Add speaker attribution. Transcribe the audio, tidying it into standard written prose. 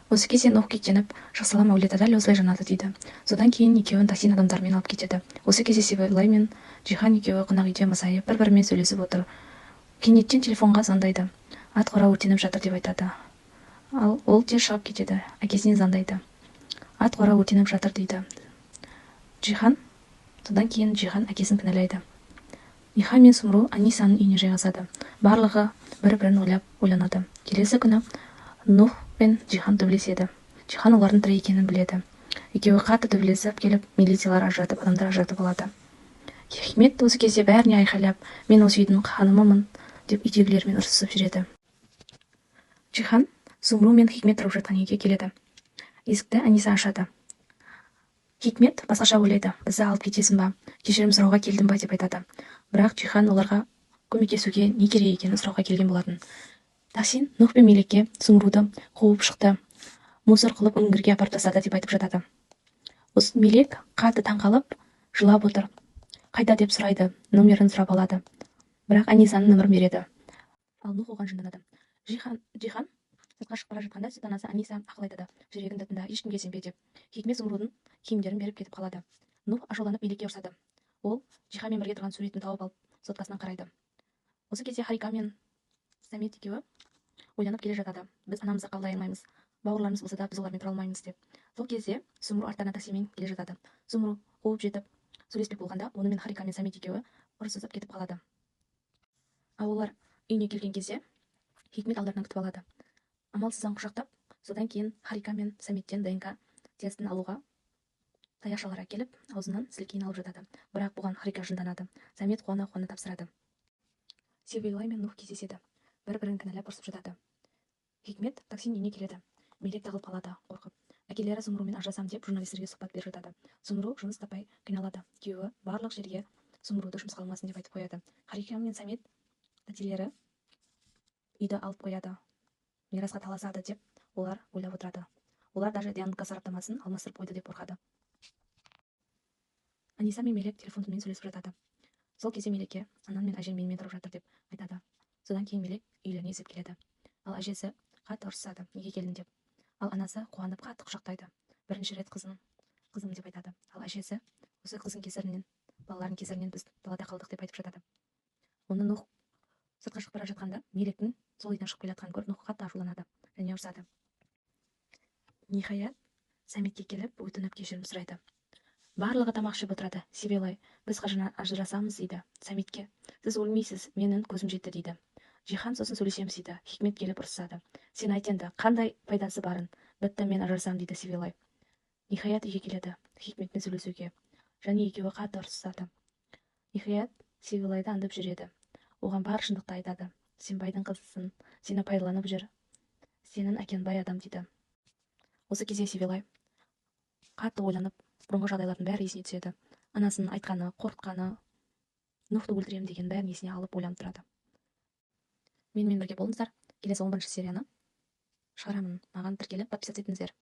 Speaker 1: Осы кезде Нух кектеніп, жақсылап әулеті дәл осылай жанады дейді. Содан кейін екеуін такси адамдармен алып кетеді. Осы кезде Севилай мен Джихан екеуі қонақ үйде масайып, бір-бірімен сөйлесіп отыр. Кенеттен телефонға звондайды. Ат қора өртеніп жатыр деп айтады. Ал ол тез шығып кетеді. Әкесіне звондайды. Ат қора өртеніп жатыр дейді. Содан кейін Джихан әкесін кінәлайды. Ниха мен Сумру Анисаның үйіне жайғасады. Барлығы бір-бірін ойланады. Келесі күні Нух пен Джихан төбелеседі. Джихан олардың тірі екенін біледі. Екеуі қатты төбелесіп келіп, милициялар ажыратып, адамдар ажыратып алады. Хикмет осы кезде бәріне айқайлап, мен осы үйдің ханымымын деп үйдегілермен ұрсысып жүреді. Джихан Сумру мен Хикмет тұрып жатқан үйге келеді. Есікті Аниса ашады. Хикмет басқаша ойлайды. Бізді алып кетесің ба? Кешірім сұрауға келдім ба деп айтады. Бірақ Джихан оларға көмектесуге не керек екенін сұрауға келген болатын. Тахсин Нух пен Мелекке Сумруды қуып шықты. Мусор қылып үңгірге апарып тастады деп айтып жатады. Осы Мелек қатты таңқалып, жылап отыр. Қайда деп сұрайды, номерін сұрап алады. Бірақ Анисаның нөмірін береді. Ал Нух оған жынданады. Джихан сыртқа шығып бара жатқанда сүт анасы Аниса ақыл айтады. Жүрегіңді тыңда, ешкімге сенбе деп. Хикмет Сумрудың киімдерін беріп кетіп қалады. Нух ашуланып Мелекке ұрсады. Ол Джиханмен бірге тұрған суретін тауып алып, соткасынан қарайды. Осы кезде Харика мен Самет екеуі ойланып келе жатады. Біз анамызды қабылдай алмаймыз. Бауырларымыз болса да біз олармен тұра алмаймыз деп. Сол кезде Сумру арттарынан таксимен келе жатады. Сумру қуып жетіп сөйлеспек болғанда, онымен Харика мен Самет екеуі ұрсысып кетіп қалады. Ал олар үйіне келген кезде Хикмет алдарынан күтіп алады. Амалсыздан құшақтап, содан кейін Харика мен Саметтен ДНК тестін алуға таяқшалар әкеліп, аузынан сілекейін алып жатады. Бірақ бұған Харика жынданады. Самет қуана-қуана тапсырады. Севилай мен Нух кездеседі. Бір-бірін кінәлап ұрсып жатады. Хикмет таксинің үйіне келеді. Мелек тағылып қалады, қорқып. Әкелері Сумрумен ажырасам деп журналистерге сұхбат беріп жатады. Сумру жұмыс таппай қиналады. Күйеуі барлық жерге Сумруды жұмысқа алмасын деп айтып қояды. Харика мен Самет тәтелері үйді алып қояды. Мирасқа таласады деп олар ойлап отырады. Олар даже ДНК сараптамасын алмастырып қойды деп қорқады. Аниса мен Мелек телефонмен сөйлесіп жатады. Сол кезде Мелекке анам мен әжем менімен тұрып жатыр деп айтады. Содан кейін Мелек үйлеріне іздеп келеді. Ал әжесі қатты ұрсысады, неге келдің деп. Ал анасы қуанып қатты құшақтайды. Бірінші рет қызым деп айтады. Ал әжесі осы қыздың кесірінен, балалардың кесірінен біз далада қалдық деп айтып жатады. Оны Нух сыртқа шығып бара жатқанда, Мелектің сол үйден шығып келе жатқанын көріп, Нух қатты ашуланады және ұрсады. Ниһаят Саметке келіп, өтініп кешірім сұрайды. Барлығы тамақ ішіп отырады. Севилай, біз ажырасамыз дейді Саметке. Сіз өлмейсіз, менің көзім жетті дейді. Джихан сосын сөйлесеміз дейді. Хикмет келіп ұрсады. Сен айт енді, қандай пайдасы барын? Бітті, мен ажырасам дейді Севилай. Ниһаят үйге келеді Хикметпен сөйлесуге. Және екеуі қатты ұрсысады. Ниһаят Севилайды аңдып жүреді. Оған бар шындықты айтады. Сен байдың қызысың, сені пайдаланып жүр. Сенің әкең бай адам дейді. Осы кезде Севилай қатты ойланып, бұрынғы жағдайлардың бәрі есіне түседі. Анасының айтқаны, қорқытқаны, Нухты өлтірем деген бәрін есіне алып ойланып тұрады. Менімен бірге болыңыздар. Келесі 11 серияны шығарамын. Маған тіркеліп подписаться етіңіздер.